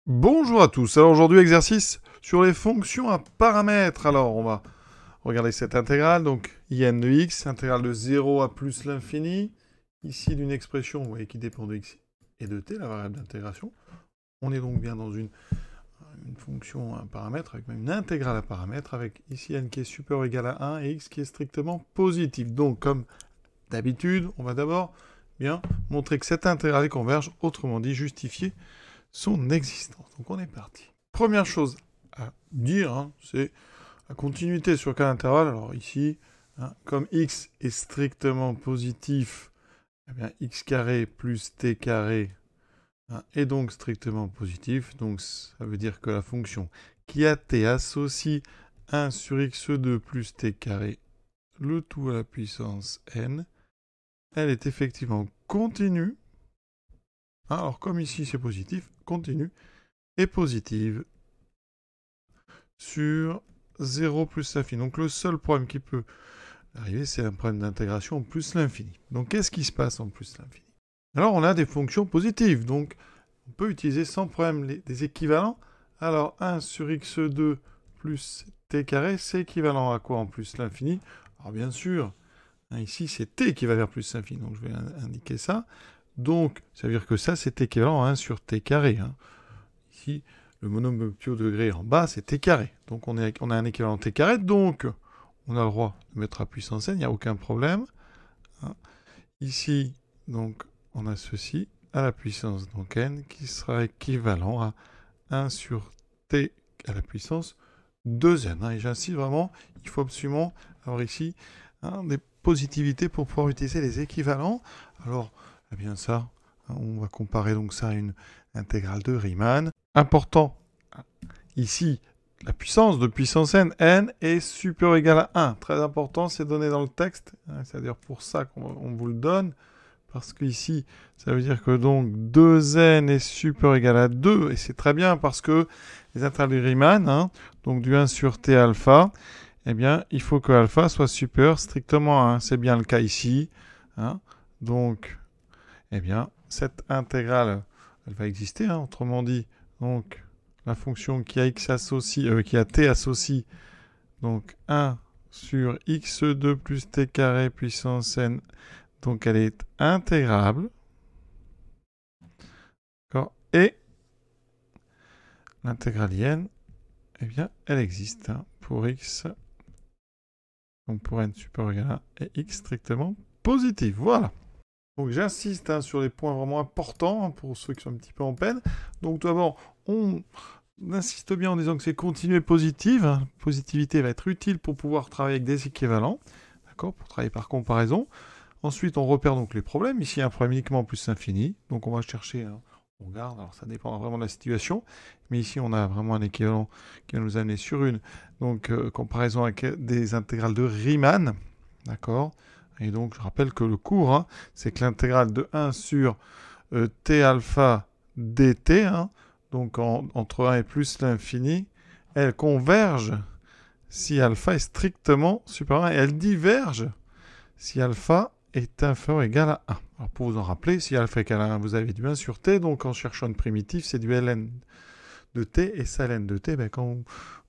Bonjour à tous. Alors aujourd'hui, exercice sur les fonctions à paramètres. Alors on va regarder cette intégrale. Donc in de x, intégrale de 0 à plus l'infini. Ici d'une expression, vous voyez, qui dépend de x et de t, la variable d'intégration. On est donc bien dans une fonction à paramètre, avec même une intégrale à paramètre, avec ici n qui est supérieur ou égal à 1 et x qui est strictement positif. Donc comme d'habitude, on va d'abord bien montrer que cette intégrale converge, autrement dit justifier son existence. Donc on est parti. Première chose à dire, c'est la continuité sur quel intervalle. Alors ici, comme x est strictement positif, eh bien x carré plus t carré est donc strictement positif. Donc ça veut dire que la fonction qui a t associe 1 sur x2 plus t carré, le tout à la puissance n, elle est effectivement continue. Alors comme ici c'est positif, continue et positive sur 0 plus l'infini. Donc le seul problème qui peut arriver, c'est un problème d'intégration en plus l'infini. Donc qu'est-ce qui se passe en plus l'infini? Alors on a des fonctions positives, donc on peut utiliser sans problème des équivalents. Alors 1 sur x2 plus t carré, c'est équivalent à quoi en plus l'infini? Alors bien sûr, ici c'est t qui va vers plus l'infini, donc je vais indiquer ça. Donc ça veut dire que ça c'est équivalent à 1 sur t carré. Ici, le monomopie au degré en bas, c'est t carré. Donc on a un équivalent t carré, donc on a le droit de mettre à puissance n, il n'y a aucun problème. Ici, donc, on a ceci à la puissance donc n qui sera équivalent à 1 sur t à la puissance 2n. Et j'insiste vraiment, il faut absolument avoir ici des positivités pour pouvoir utiliser les équivalents. Alors, eh bien ça, on va comparer donc ça à une intégrale de Riemann. Important, ici, la puissance de puissance n est supérieure ou égale à 1. Très important, c'est donné dans le texte. C'est-à-dire pour ça qu'on vous le donne. Parce qu'ici, ça veut dire que donc 2n est supérieur ou égal à 2. Et c'est très bien parce que les intégrales de Riemann, donc du 1 sur t alpha, eh bien, il faut que alpha soit supérieur strictement à 1. C'est bien le cas ici. Donc, eh bien, cette intégrale, elle va exister. Autrement dit, donc, la fonction qui a x associe, qui a t associe, donc 1 sur x2 plus t carré puissance n, donc elle est intégrable. Et l'intégrale n, eh bien, elle existe pour x, donc pour n supérieur ou égal à 1, et x strictement positif. Voilà. Donc j'insiste sur les points vraiment importants pour ceux qui sont un petit peu en peine. Donc tout d'abord, on insiste bien en disant que c'est continu et positive. Positivité va être utile pour pouvoir travailler avec des équivalents, d'accord, pour travailler par comparaison. Ensuite, on repère donc les problèmes. Ici, un problème uniquement plus infini. Donc on va chercher, on regarde, alors ça dépend vraiment de la situation. Mais ici, on a vraiment un équivalent qui va nous amener sur une comparaison avec des intégrales de Riemann, d'accord. Et donc, je rappelle que le cours, c'est que l'intégrale de 1 sur t alpha dt, donc entre 1 et plus l'infini, elle converge si alpha est strictement supérieur à 1, et elle diverge si alpha est inférieur ou égal à 1. Alors, pour vous en rappeler, si alpha est égal à 1, vous avez du 1 sur t, donc en cherchant une primitive, c'est du ln de t, et ça ln de t, quand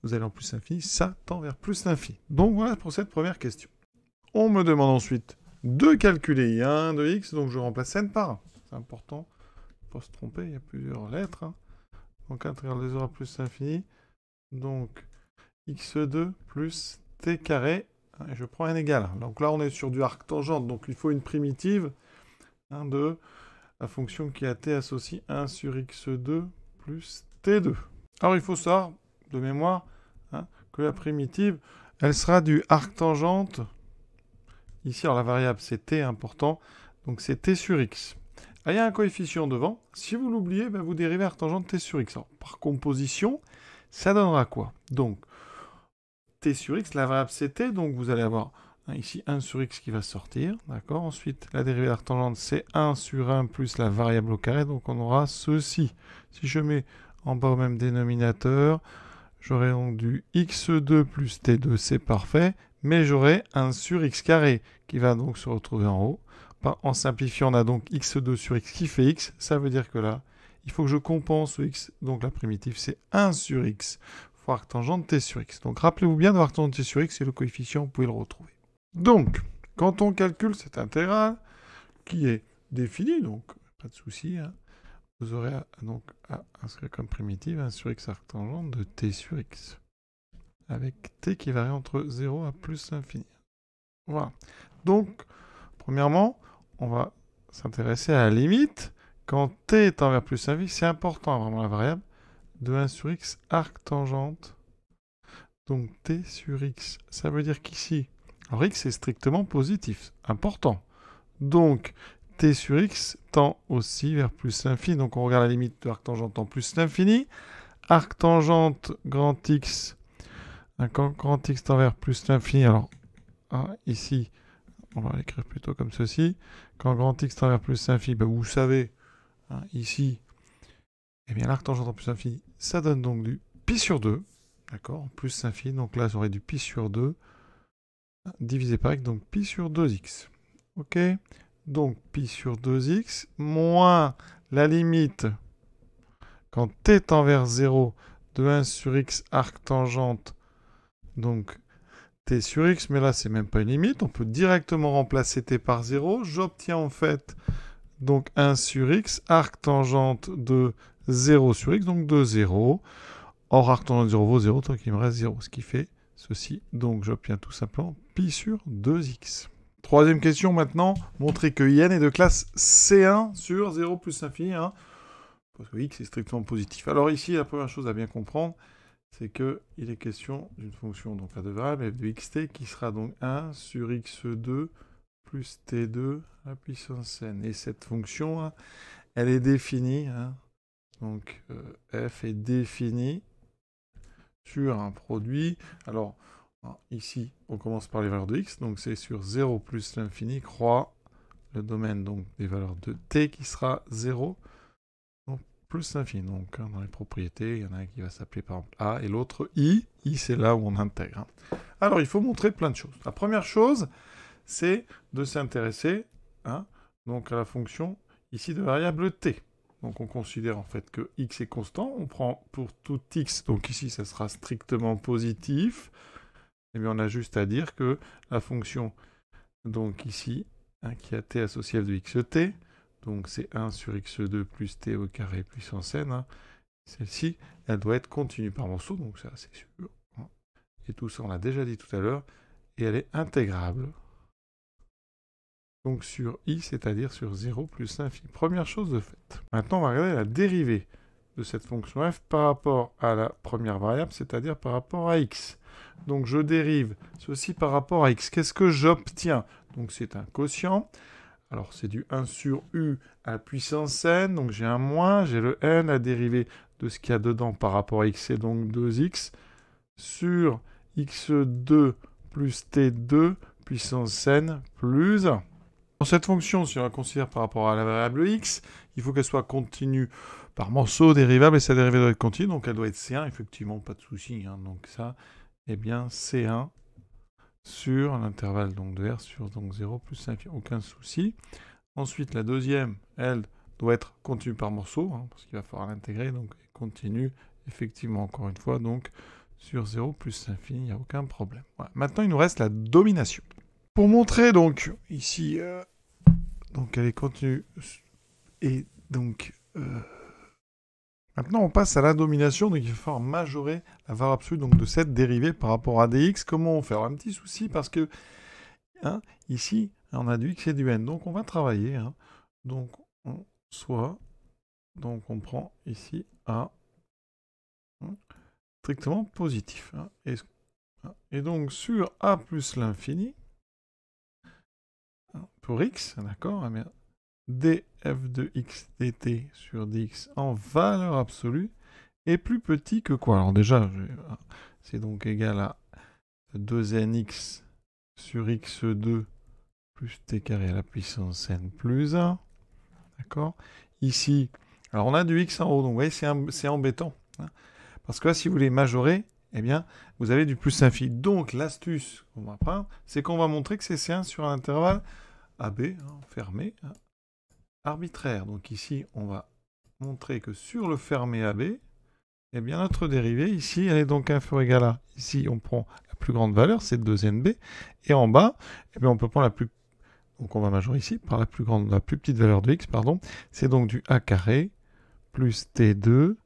vous allez en plus l'infini, ça tend vers plus l'infini. Donc voilà pour cette première question. On me demande ensuite de calculer I1 de x, donc je remplace n par 1. C'est important, il ne faut pas se tromper, il y a plusieurs lettres. Donc intégrale de 0 à plus l'infini, donc x2 plus t carré, et je prends n égale 1. Donc là on est sur du arc tangente, donc il faut une primitive de la fonction qui a t associe 1 sur x2 plus t2. Alors il faut savoir, de mémoire, que la primitive, elle sera du arc tangente. Ici, alors la variable, c'est t important, donc c'est t sur x. Il y a un coefficient devant. Si vous l'oubliez, vous dérivez arctangente t sur x. Alors, par composition, ça donnera quoi? Donc, t sur x, la variable c'est t, donc vous allez avoir ici 1 sur x qui va sortir, d'accord. Ensuite, la dérivée arctangente, c'est 1 sur 1 plus la variable au carré, donc on aura ceci. Si je mets en bas au même dénominateur, j'aurai donc du x2 plus t2, c'est parfait, mais j'aurai 1 sur x carré qui va donc se retrouver en haut. En simplifiant, on a donc x2 sur x qui fait x, ça veut dire que là, il faut que je compense x. Donc la primitive, c'est 1 sur x fois arctangente t sur x. Donc rappelez-vous bien de arctangente t sur x, c'est le coefficient, vous pouvez le retrouver. Donc, quand on calcule cette intégrale, qui est définie, donc pas de souci, hein, vous aurez donc à inscrire comme primitive 1 sur x arctangente de t sur x, avec t qui varie entre 0 à plus l'infini. Voilà. Donc, premièrement, on va s'intéresser à la limite. Quand t est envers plus l'infini, c'est important, vraiment la variable, de 1 sur x arctangente. Donc t sur x, ça veut dire qu'ici, alors x est strictement positif, important. Donc t sur x tend aussi vers plus l'infini. Donc on regarde la limite de arctangente en plus l'infini. Arctangente grand x, quand grand x tend vers plus l'infini, alors ici, on va l'écrire plutôt comme ceci. Quand grand x tend vers plus l'infini, ben vous savez, hein, ici, eh bien l'arctangente en plus l'infini, ça donne donc du pi sur 2. D'accord, plus l'infini, donc là j'aurai du pi sur 2 divisé par x, donc pi sur 2x. Ok, donc pi sur 2x moins la limite quand t tend vers 0 de 1 sur x arctangente, donc t sur x, mais là c'est même pas une limite, on peut directement remplacer t par 0. J'obtiens en fait donc 1 sur x arctangente de 0 sur x, donc de 0. Or, arctangente de 0 vaut 0, donc il me reste 0, ce qui fait ceci. Donc, j'obtiens tout simplement pi sur 2x. Troisième question maintenant, montrer que in est de classe C1 sur 0 plus l'infini, hein, parce que x est strictement positif. Alors ici, la première chose à bien comprendre, c'est qu'il est question d'une fonction donc à deux variables, f de xt, qui sera donc 1 sur x2 plus t2 à la puissance n. Et cette fonction, hein, elle est définie, hein, donc f est définie sur un produit. Alors, ici, on commence par les valeurs de x, donc c'est sur 0 plus l'infini, croix le domaine donc des valeurs de t qui sera 0, donc plus l'infini. Donc, hein, dans les propriétés, il y en a un qui va s'appeler par exemple a et l'autre i. I, c'est là où on intègre. Hein. Alors, il faut montrer plein de choses. La première chose, c'est de s'intéresser donc à la fonction ici de variable t. Donc on considère en fait que x est constant, on prend pour tout x, donc ici ça sera strictement positif, et bien on a juste à dire que la fonction, donc ici, qui a t associé à f de xt, donc c'est 1 sur x2 plus t au carré puissance n, celle-ci, elle doit être continue par morceau, donc ça c'est sûr, et tout ça on l'a déjà dit tout à l'heure, et elle est intégrable. Donc sur i, c'est-à-dire sur 0 plus l'infini. Première chose de fait. Maintenant, on va regarder la dérivée de cette fonction f par rapport à la première variable, c'est-à-dire par rapport à x. Donc je dérive ceci par rapport à x. Qu'est-ce que j'obtiens? Donc c'est un quotient. Alors c'est du 1 sur u à la puissance n. Donc j'ai un moins, j'ai le n, la dérivée de ce qu'il y a dedans par rapport à x, c'est donc 2x, sur x2 plus t2 puissance n plus 1. Dans cette fonction, si on la considère par rapport à la variable x, il faut qu'elle soit continue par morceau dérivable et sa dérivée doit être continue, donc elle doit être C1, effectivement, pas de souci. Hein, donc ça, eh bien, C1 sur l'intervalle de R sur donc 0 plus l'infini, aucun souci. Ensuite, la deuxième, elle doit être continue par morceau, hein, parce qu'il va falloir l'intégrer, donc continue, effectivement, encore une fois, donc sur 0 plus l'infini, il n'y a aucun problème. Voilà. Maintenant, il nous reste la domination. Pour montrer donc ici, donc elle est continue, et donc maintenant on passe à la domination, donc il va falloir majorer la valeur absolue donc, de cette dérivée par rapport à dx. Comment on fait? Alors un petit souci parce que ici on a du x et du n, donc on va travailler, donc donc on prend ici a strictement positif, et donc sur a plus l'infini, pour x, d'accord, df de x dt sur dx en valeur absolue est plus petit que quoi? Alors déjà, c'est donc égal à 2nx sur x2 plus t carré à la puissance n plus 1. D'accord? Ici, alors on a du x en haut, donc vous voyez, c'est embêtant. Parce que là, si vous voulez majorer, eh bien, vous avez du plus infini. Donc l'astuce qu'on va prendre, c'est qu'on va montrer que c'est C1 sur un intervalle AB, fermé, arbitraire. Donc ici, on va montrer que sur le fermé AB, eh bien notre dérivée ici, elle est donc inférieure ou égale à, ici on prend la plus grande valeur, c'est 2nb, et en bas, eh bien on peut prendre la plus, donc on va majorer ici par la plus petite valeur de x, pardon, c'est donc du a carré plus t2,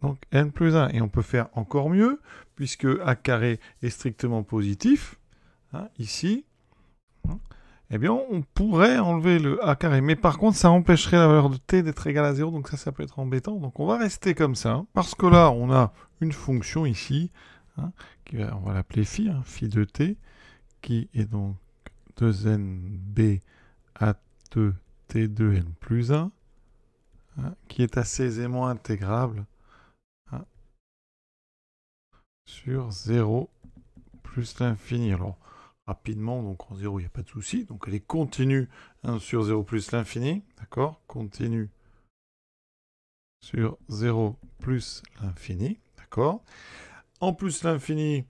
donc n plus 1, et on peut faire encore mieux, puisque a carré est strictement positif, hein, ici, hein, eh bien, on pourrait enlever le a carré. Mais par contre, ça empêcherait la valeur de t d'être égale à 0. Donc ça peut être embêtant. Donc on va rester comme ça. Hein, parce que là, on a une fonction ici. Hein, on va l'appeler phi. Hein, phi de t. Qui est donc 2nb à 2 t2n plus 1. Hein, qui est assez aisément intégrable. Hein, sur 0 plus l'infini. Alors, rapidement, donc en 0, il n'y a pas de souci. Donc elle est continue hein, sur 0 plus l'infini. D'accord? Continue sur 0 plus l'infini. D'accord? En plus l'infini,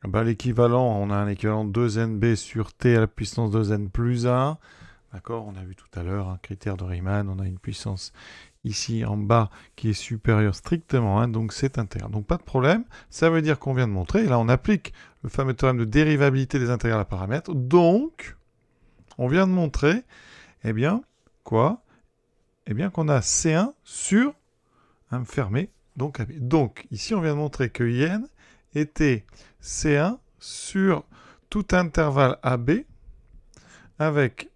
bah, l'équivalent, on a un équivalent 2nb sur t à la puissance 2n plus 1. D'accord? On a vu tout à l'heure un critère de Riemann. On a une puissance ici en bas qui est supérieure strictement à 1. Donc c'est intégral. Donc pas de problème. Ça veut dire qu'on vient de montrer. Et là, on applique le fameux théorème de dérivabilité des intégrales à paramètres. Donc, on vient de montrer, eh bien, quoi? Eh bien, qu'on a C1 sur un fermé, donc AB. Donc, ici, on vient de montrer que IN était C1 sur tout intervalle AB avec,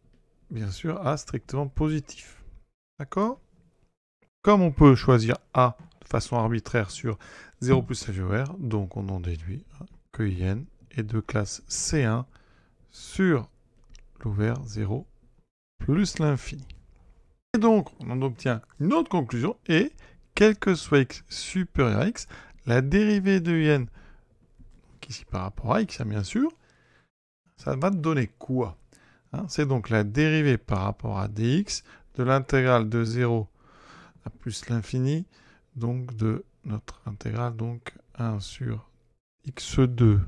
bien sûr, A strictement positif. D'accord? Comme on peut choisir A de façon arbitraire sur 0 plus FOR, donc on en déduit que IN est de classe C1 sur l'ouvert 0 plus l'infini. Et donc, on en obtient une autre conclusion, et quel que soit x supérieur à x, la dérivée de IN, donc ici par rapport à x, bien sûr, ça va te donner quoi? Hein, c'est donc la dérivée par rapport à dx de l'intégrale de 0 à plus l'infini, donc de notre intégrale, donc 1 sur x2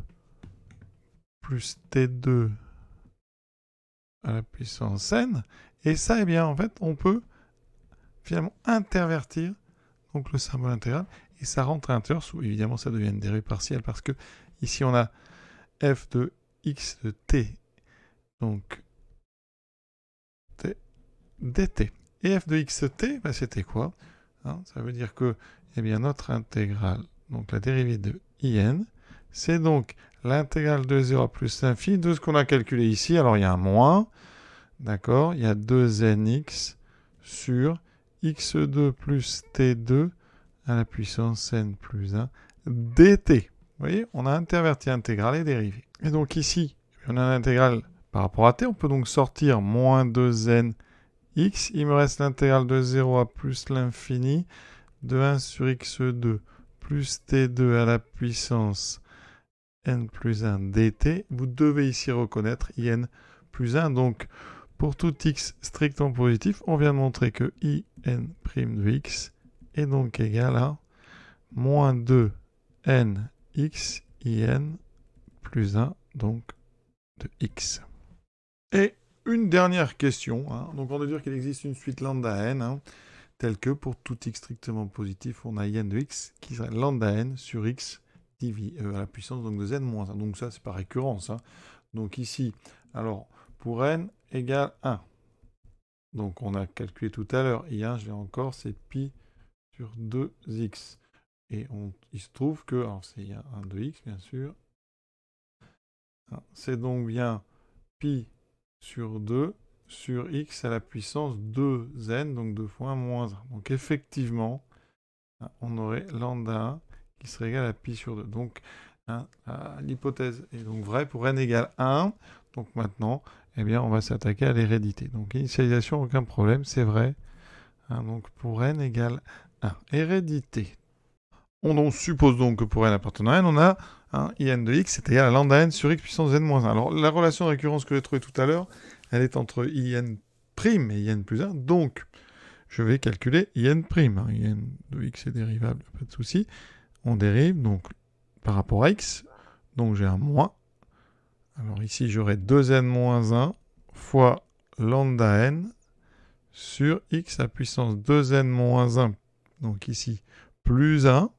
plus t2 à la puissance n. Et ça, eh bien, en fait, on peut finalement intervertir donc le symbole intégral et ça rentre à l'intérieur sous, évidemment, ça devient une dérivée partielle parce que ici, on a f de x de t, donc t dt. Et f de x de t, bah, c'était quoi? Hein, ça veut dire que, eh bien, notre intégrale, donc la dérivée de in, c'est donc l'intégrale de 0 à plus l'infini de ce qu'on a calculé ici. Alors, il y a un moins, d'accord? Il y a 2nx sur x2 plus t2 à la puissance n plus 1 dt. Vous voyez, on a interverti intégrale et dérivée. Et donc ici, on a l'intégrale par rapport à t. On peut donc sortir moins 2n x. Il me reste l'intégrale de 0 à plus l'infini de 1 sur x2 plus t2 à la puissance n plus 1 dt. Vous devez ici reconnaître in plus 1. Donc, pour tout x strictement positif, on vient de montrer que in' de x est donc égal à moins 2n x in plus 1, donc de x. Et une dernière question. Hein. Donc on veut dire qu'il existe une suite lambda n, hein, telle que pour tout x strictement positif, on a in de x qui serait lambda n sur x à la puissance donc de z moins 1. Donc ça, c'est par récurrence. Hein. Donc ici, alors pour n égale 1. Donc on a calculé tout à l'heure, I1, je l'ai encore, c'est pi sur 2x. Et il se trouve que, alors c'est 1 de x bien sûr, c'est donc bien pi sur 2 sur x à la puissance 2n, donc 2 fois 1 moins 1. Donc effectivement, on aurait lambda 1 qui serait égal à pi sur 2. Donc l'hypothèse est donc vraie pour n égale 1. Donc maintenant, eh bien, on va s'attaquer à l'hérédité. Donc initialisation, aucun problème, c'est vrai. Hein, donc pour n égale 1. Hérédité. On suppose donc que pour n appartenant à n, on a in de x est égal à lambda n sur x puissance n-1. Alors la relation de récurrence que j'ai trouvée tout à l'heure, elle est entre in' et in plus 1. Donc je vais calculer in'. In de x est dérivable, pas de souci. On dérive donc par rapport à x. Donc j'ai un moins. Alors ici j'aurai 2n moins 1 fois lambda n sur x à puissance 2n moins 1, donc ici, plus 1,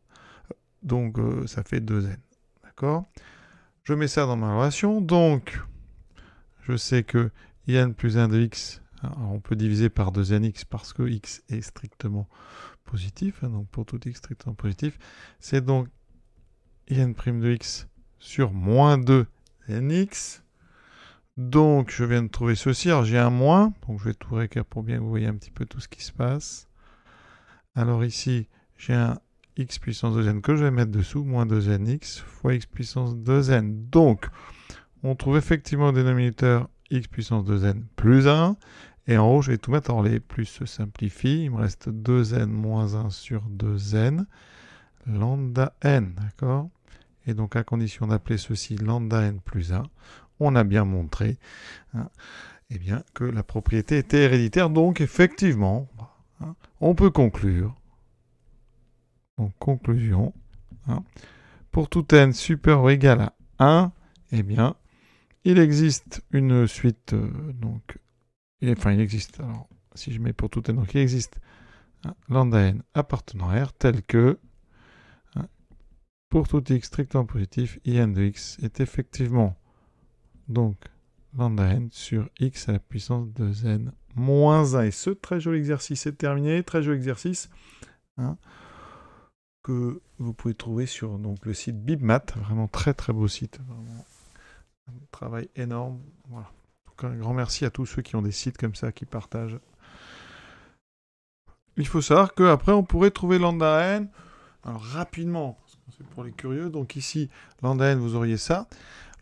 donc ça fait 2n, d'accord? Je mets ça dans ma relation, donc je sais que in plus 1 de x, alors on peut diviser par 2nx parce que x est strictement positif, donc pour tout x strictement positif, c'est donc in' de x sur moins 2nx. Donc, je viens de trouver ceci. Alors, j'ai un moins. Donc, je vais tout réécrire pour bien que vous voyez un petit peu tout ce qui se passe. Alors, ici, j'ai un x puissance 2n que je vais mettre dessous. Moins 2nx fois x puissance 2n. Donc, on trouve effectivement au dénominateur x puissance 2n plus 1. Et en haut, je vais tout mettre. Alors, les plus se simplifient. Il me reste 2n moins 1 sur 2n. Lambda n, d'accord? Et donc, à condition d'appeler ceci lambda n plus 1, on a bien montré eh bien, que la propriété était héréditaire. Donc, effectivement, on peut conclure. Donc, conclusion. Pour tout n supérieur ou égal à 1, eh bien, il existe une suite. Il existe. Alors, si je mets pour tout n, donc il existe lambda n appartenant à R tel que pour tout x strictement positif, in de x est effectivement donc lambda n sur x à la puissance de n moins 1. Et ce très joli exercice est terminé. Très joli exercice que vous pouvez trouver sur donc, le site BibMat. Vraiment très très beau site. Vraiment un travail énorme. Voilà. Donc, un grand merci à tous ceux qui ont des sites comme ça, qui partagent. Il faut savoir qu'après on pourrait trouver lambda n. Alors rapidement, parce que c'est pour les curieux. Donc ici, lambda n, vous auriez ça.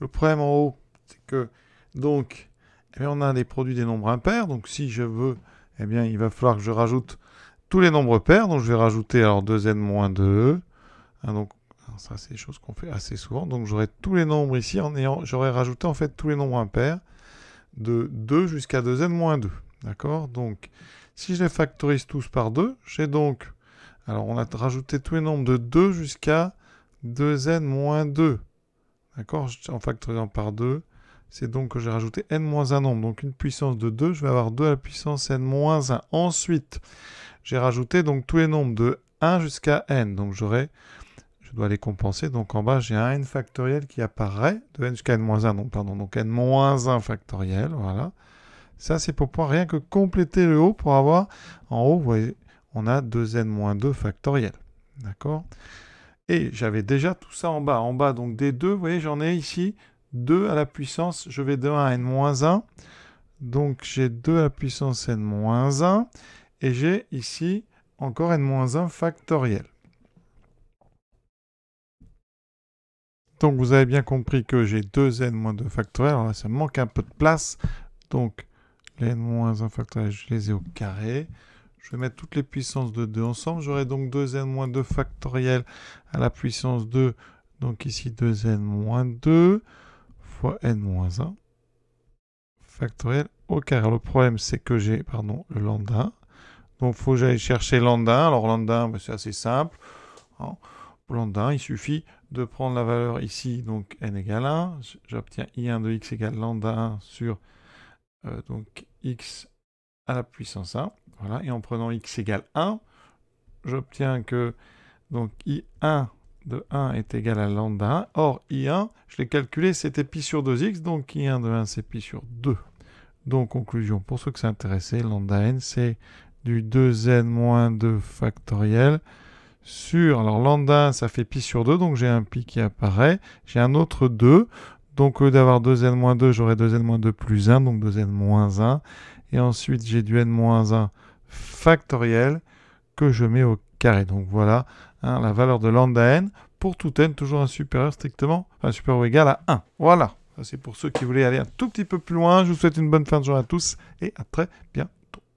Le problème en haut, c'est que, donc, eh bien, on a les produits des nombres impairs. Donc, si je veux, eh bien, il va falloir que je rajoute tous les nombres pairs. Donc, je vais rajouter, alors, 2n moins 2. Donc, ça, c'est des choses qu'on fait assez souvent. Donc, j'aurai tous les nombres ici j'aurais rajouté, en fait, tous les nombres impairs de 2 jusqu'à 2n moins 2. D'accord? Donc, si je les factorise tous par 2, j'ai donc, alors, on a rajouté tous les nombres de 2 jusqu'à 2n moins 2. D'accord? En factorisant par 2, c'est donc que j'ai rajouté n moins un nombre. Donc une puissance de 2, je vais avoir 2 à la puissance n moins 1. Ensuite, j'ai rajouté donc tous les nombres de 1 jusqu'à n. Donc je dois les compenser. Donc en bas, j'ai un n factoriel qui apparaît de n jusqu'à n moins 1. Donc n moins 1 factoriel. Voilà. Ça, c'est pour pouvoir rien que compléter le haut pour avoir, en haut, vous voyez, on a 2n moins 2 factoriel. D'accord? Et j'avais déjà tout ça en bas. En bas, donc des 2, vous voyez, j'en ai ici 2 à la puissance, je vais de 1 à n-1. Donc j'ai 2 à la puissance n-1. Et j'ai ici encore n-1 factoriel. Donc vous avez bien compris que j'ai 2n-2 factoriel. Alors là, ça me manque un peu de place. Donc les n-1 factoriel, je les ai au carré. Je vais mettre toutes les puissances de 2 ensemble. J'aurai donc 2n-2 factoriel à la puissance 2. Donc ici 2n-2 fois n-1 factoriel au carré. Le problème, c'est que j'ai le lambda. Donc il faut que j'aille chercher lambda. Alors lambda, c'est assez simple. Pour lambda, il suffit de prendre la valeur ici, donc n égale 1. J'obtiens I1 de x égale lambda 1 sur donc x à la puissance 1. Voilà, et en prenant x égale 1, j'obtiens que donc I1 de 1 est égal à lambda 1. Or, I1, je l'ai calculé, c'était pi sur 2x, donc I1 de 1, c'est pi sur 2. Donc, conclusion, pour ceux que ça intéressait, lambda n, c'est du 2n moins 2 factoriel sur, alors lambda 1, ça fait pi sur 2, donc j'ai un pi qui apparaît, j'ai un autre 2, donc au lieu d'avoir 2n moins 2, j'aurai 2n moins 2 plus 1, donc 2n moins 1, et ensuite j'ai du n moins 1 factoriel que je mets au carré. Donc voilà la valeur de lambda n pour tout n, toujours un supérieur ou égal à 1. Voilà, ça c'est pour ceux qui voulaient aller un tout petit peu plus loin. Je vous souhaite une bonne fin de journée à tous et à très bientôt.